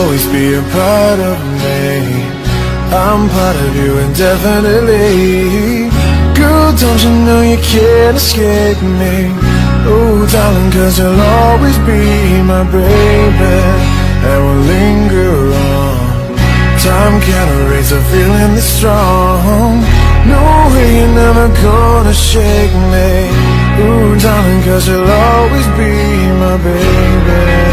always be a part of me. I'm part of you indefinitely. Girl, don't you know you can't escape me? Oh, darling, 'cause you'll always be my baby, and we'll linger on. Time can't erase a feeling this strong. No way you're never gonna shake me. Ooh, darling, 'cause you'll always be my baby.